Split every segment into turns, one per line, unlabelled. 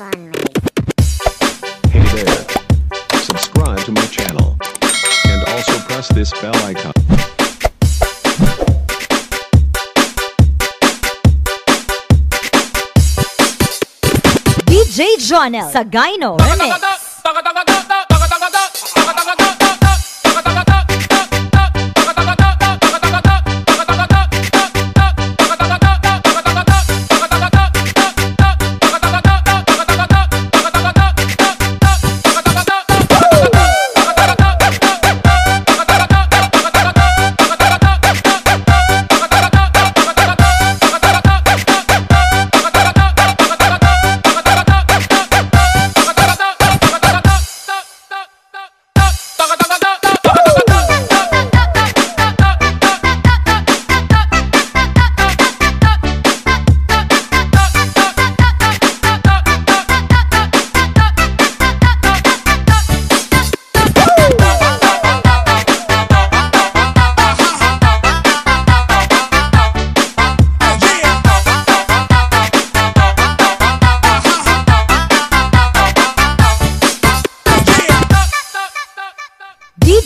Hey there. Subscribe to my channel. And also press this bell icon.
DJ Jonel Sagayno Remix.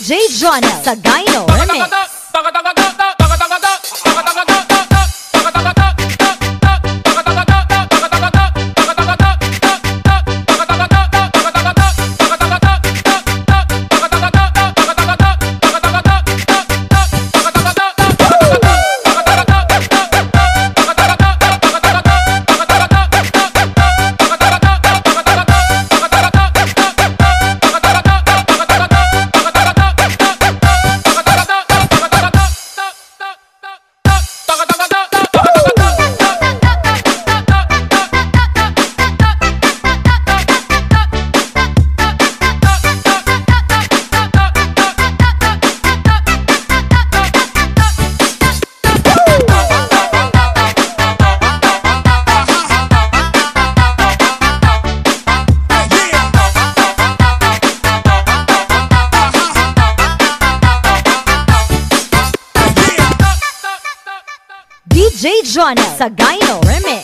DJ Jonel Sagayno Remix. DJ Jonel Sagayno Remix.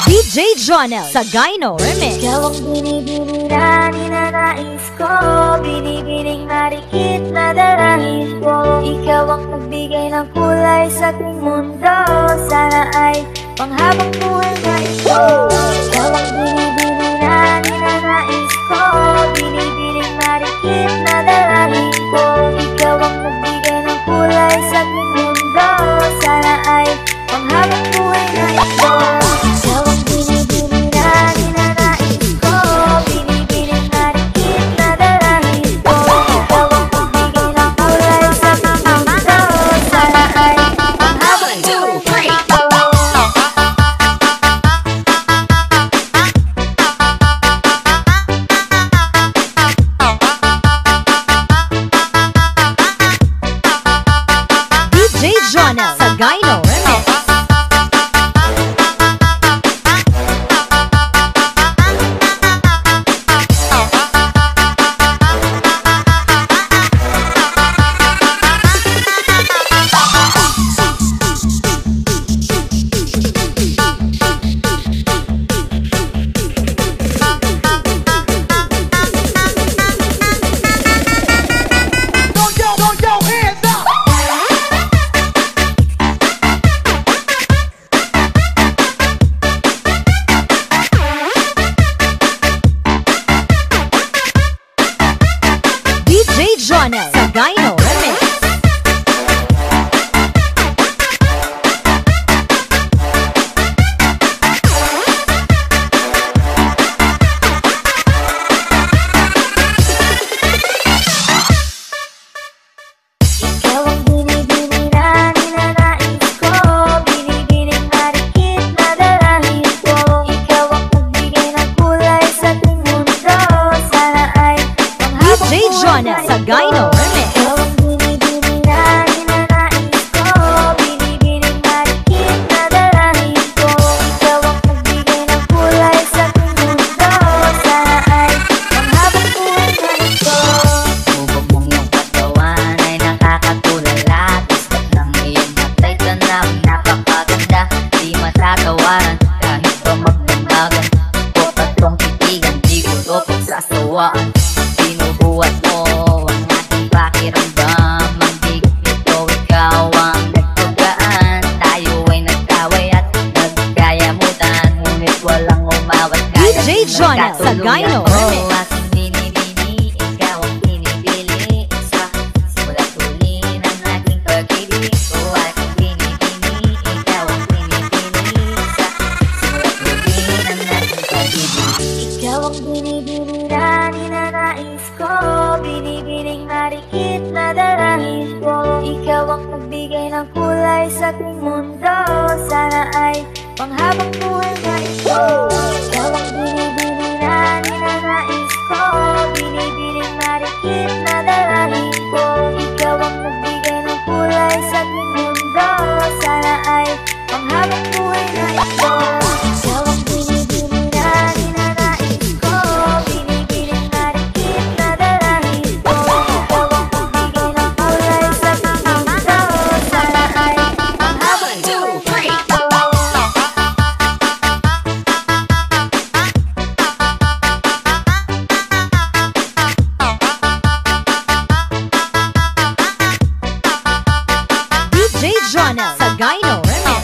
DJ Jonel Sagayno Remix.
Ikaw ang binibini na ninanais ko, binibining marikit na dalangin ko. Ikaw ang nagbigay ng kulay sa aking mundo, sana ay panghabang buhay na ito. Ikaw ang binibini na ninanais ko, binibining marikit na dalangin ko. Ikaw ang nagbigay ng kulay sa aking mundo, sana ay panghabang buhay na ito. Ikaw ang binibini na ninanais ko, binibining marikit na dalangin ko. Ikaw ang nagbigay ng kulay sa aking mundo, sana ay panghabang buhay na ito.
DJ Jonel Sagayno Remix. DJ Jonel Sagayno Remix.
Ikaw ang binibini na ninanais ko, binibining marikit na dalangin ko. Ikaw ang nagbigay ng kulay sa aking mundo, sana ay panghabang
DJ Jonel
buhay na
Sagayno
ito.
Remix.
Ikaw ang binibini na ninanais ko, binibining marikit na dalangin ko. Ikaw ang nagbigay ng kulay sa aking mundo, sana ay
Jonel Sagayno Remix.
Aking binibini, ikaw ang pinipili sa simula't huli ng aking pag-ibig ko. Aking binibini, ikaw ang pinipili sa simula't huli ng aking pag-ibig. Ikaw ang binibini na ninanais ko, binibining marikit na darahin ko. Ikaw ang nagbigay ng kulay sa aking mundo, sana ay panghabang buhay na ito. Ikaw ang binibini na ninanais ko, binibining marikit na darahin ko. Ikaw ang nagbigay ng kulay sa aking mundo, sana ay panghabang buhay na ito. Ikaw ang binibini na ninanais ko, binibining marikit na darahin ko. Ikaw ang nagbigay ng kulay sa aking mundo, sana ay panghabang buhay na ito.
DJ Jonel Sagayno Remix.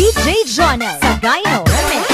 DJ Jonel Sagayno Remix.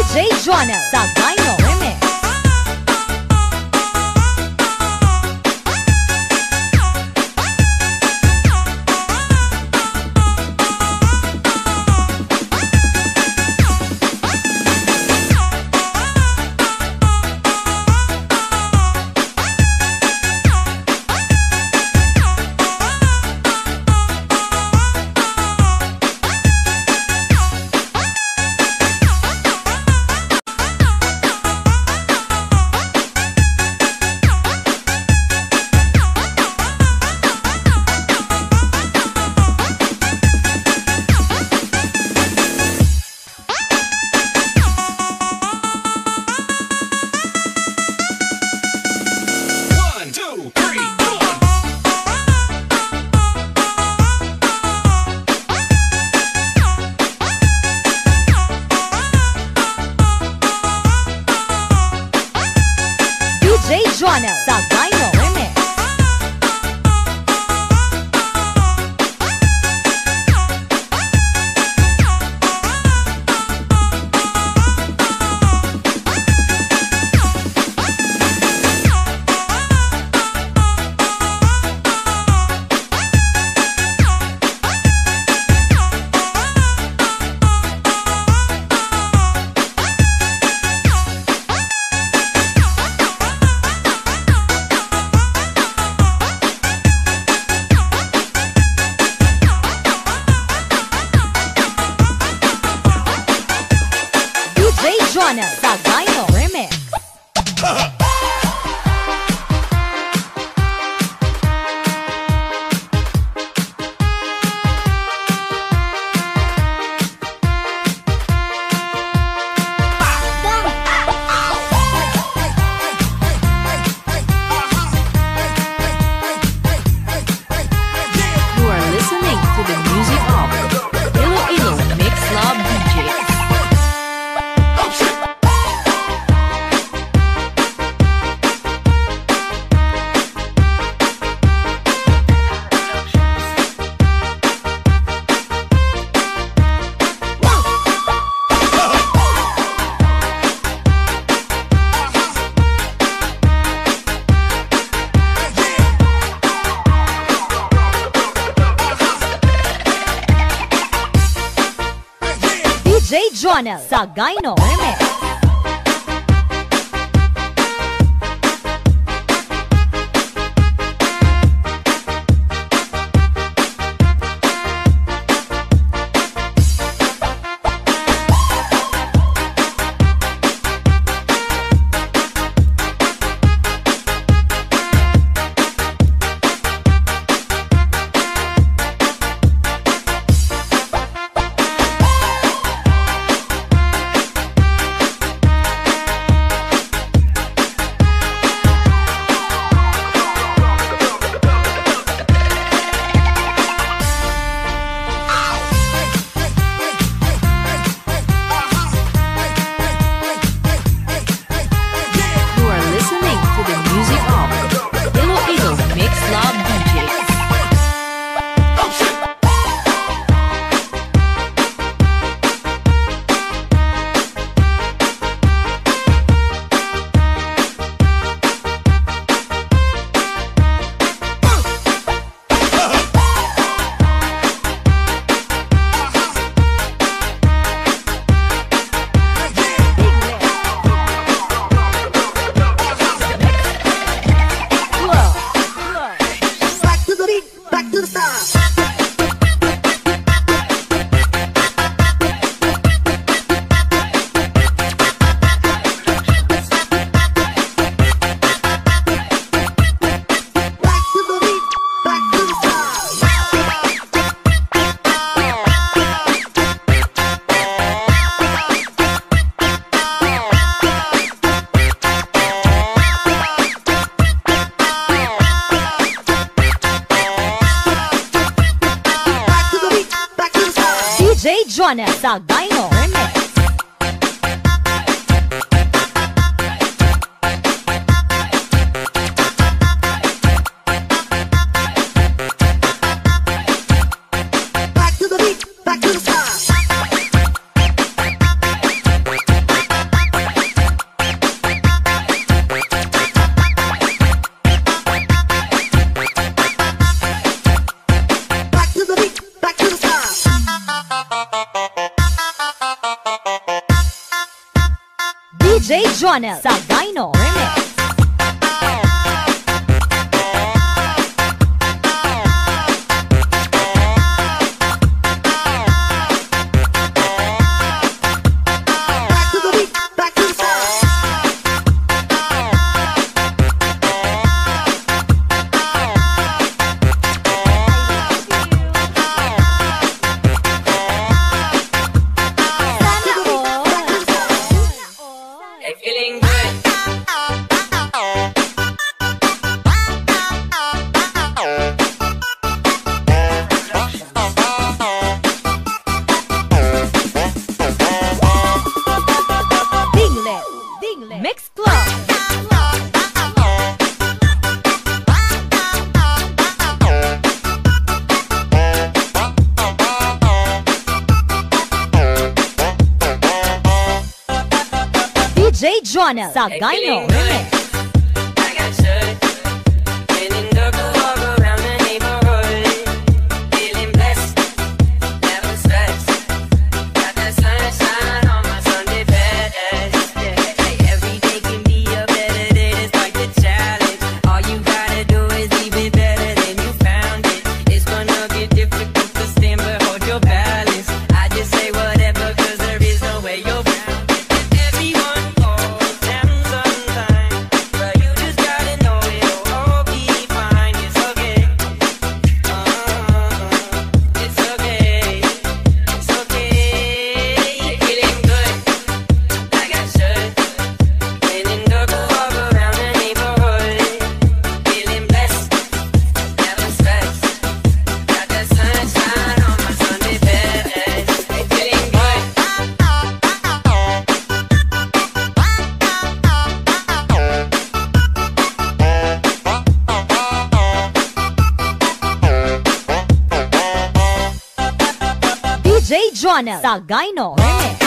DJ Jonel Sagayno Remix. DJ Jonel Sagayno Remix. Jonel Sagayno Remix. DJ Jonel Sagayno Remix. DJ Jonel Sagayno Remix.
Back to the beat, back to the start. Back to the beat, back to the start.
DJ Jonel Sagayno Remix.
Back to the beat, back to the start.
Feeling good.
Dingle Mix Club. DJ Jonel Sagayno Remix.
I got shut. Feeling good to walk around the neighborhood. Feeling blessed, never stressed. Got that sunshine on my Sunday best. Yeah. Every day can be a better day despite the challenge. All you gotta do is leave it better than you found it. It's gonna be difficult to stand but hold your balance. I just say whatever cause there is no way you're bound. Everyone falls down sometime, but you just gotta know it'll all be fine. It's okay. It's okay. It's okay. Feeling good, like I should. Feeling good to walk around the neighborhood. Feeling blessed, never stressed. Got that sunshine on my Sunday best. Feeling good.
DJ Jonel Sagayno Remix.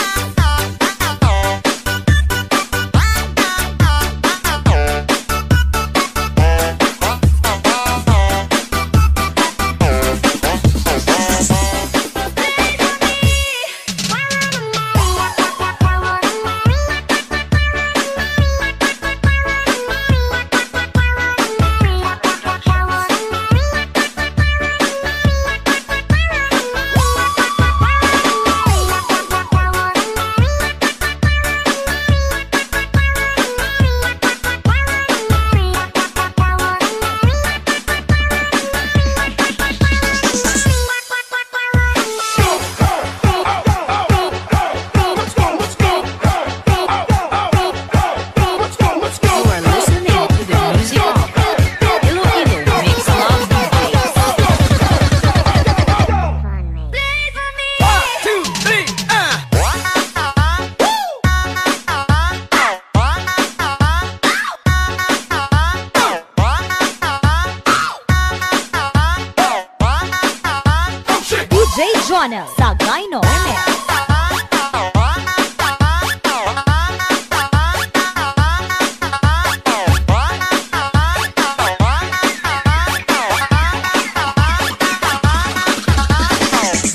Jonah Sagayno Remix.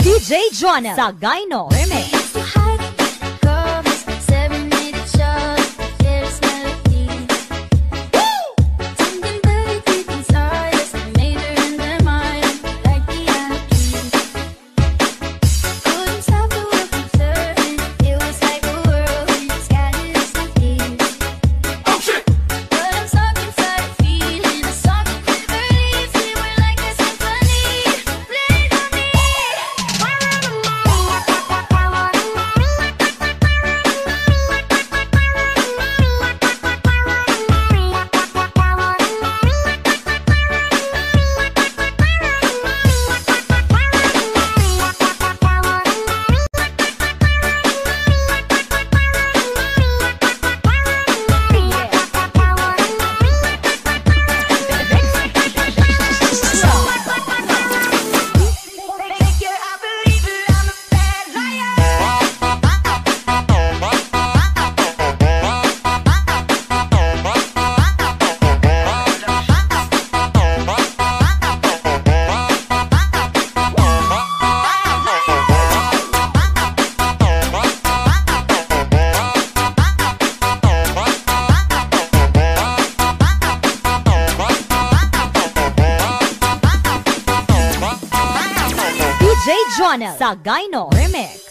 DJ Jonah Sagayno Remix. DJ Jonah Sagayno Remix.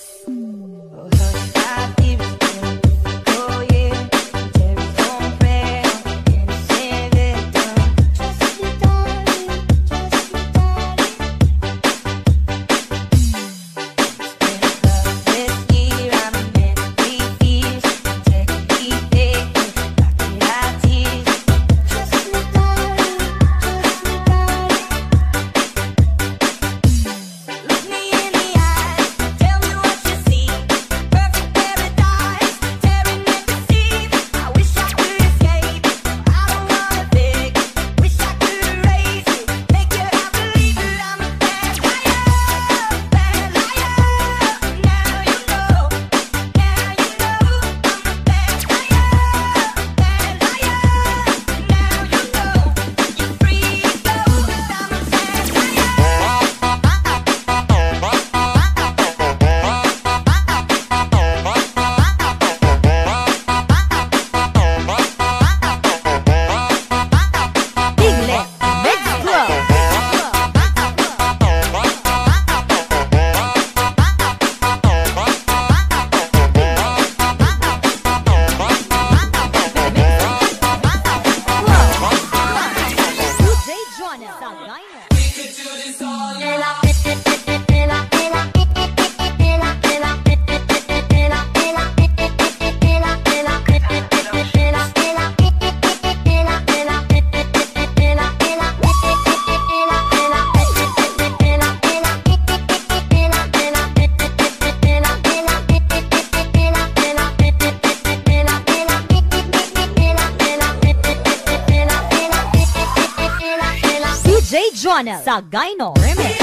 DJ Jonah Sagayno Remix.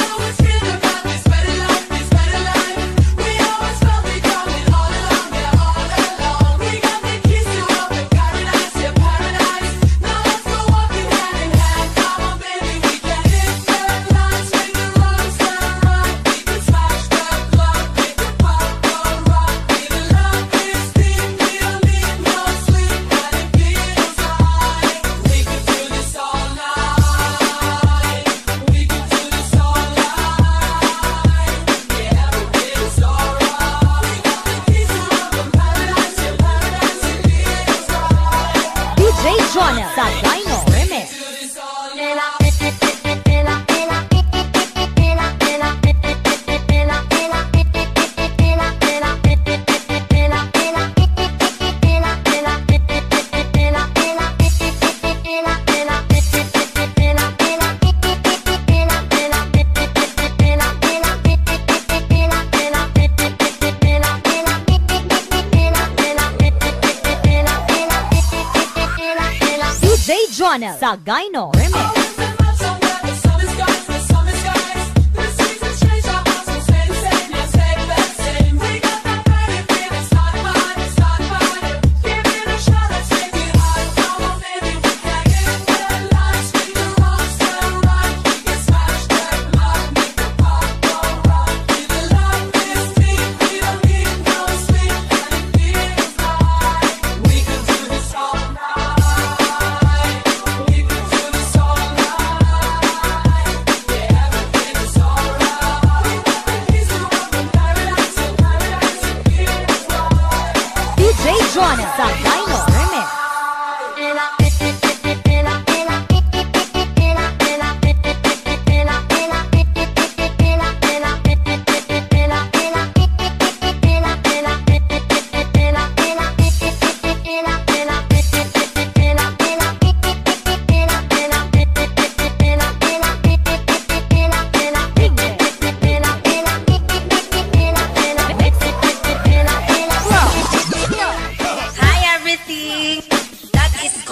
DJ Jonah Sagayno Remix. DJ Jonah Sagayno Remix. Jonah Sagayno Remix.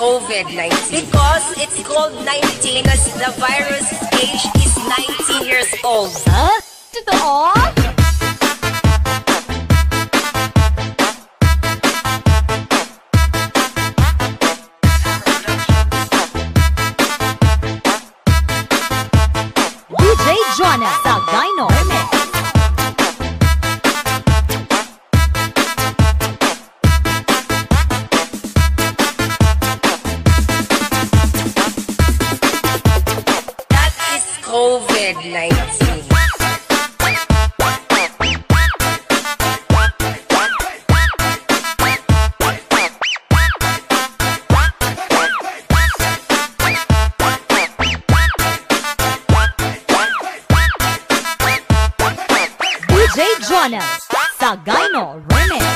COVID-19 because it's called 19 because the virus age is 19 years old.
Huh? Totoo? DJ Jonah Sagayno Remix.
COVID-19.
DJ Jonah Sagayno Remix.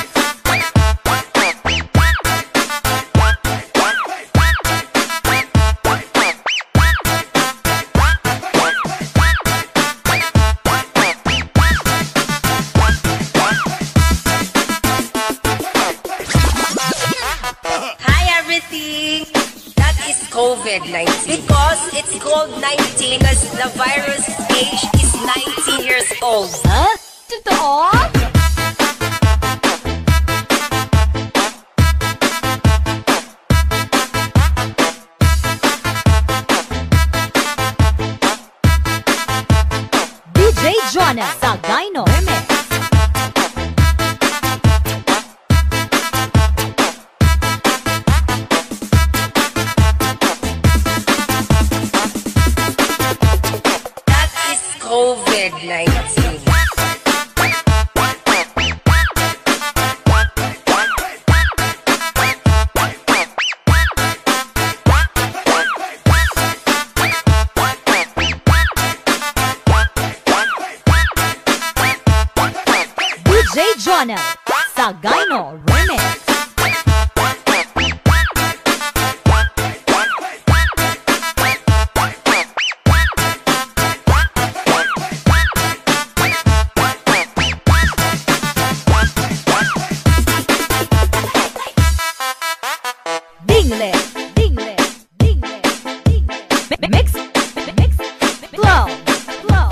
That is COVID-19 because it's called 19 because the virus age is 19 years old.
Huh? Totoo? DJ Jonah Sagayno Remix.
COVID-19.
DJ Jonah Sagayno Remix. Dingle, dingle, dingle, dingle. Mix, mix, flow, flow.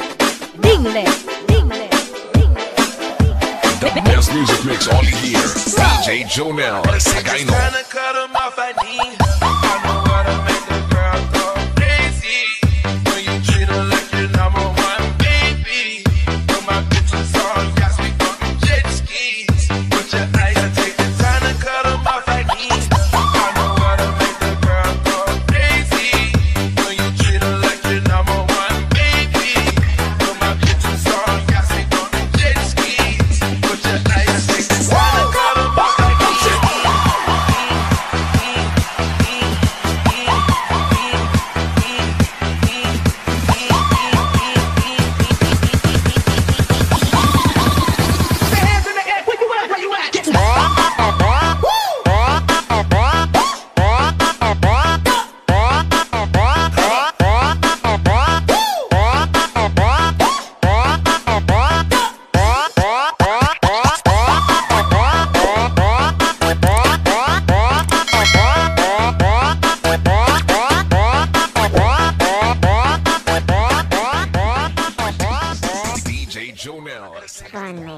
Dingle, dingle, dingle.
The best music mix on the year. DJ Jonah Sagayno.
Tryna cut 'em off, I need. I know how to make the girl go crazy. When you treat her like your number one baby. Put my bitches on yachts, we fucking jet skis. Put your eyes and take the time to cut 'em off, I need. I know how to make the girl go crazy. When you treat her like your number one baby. Put my bitches on yachts, we fucking jet skis. Put your eyes and take the time to cut 'em off, I need.
DJ Jonah.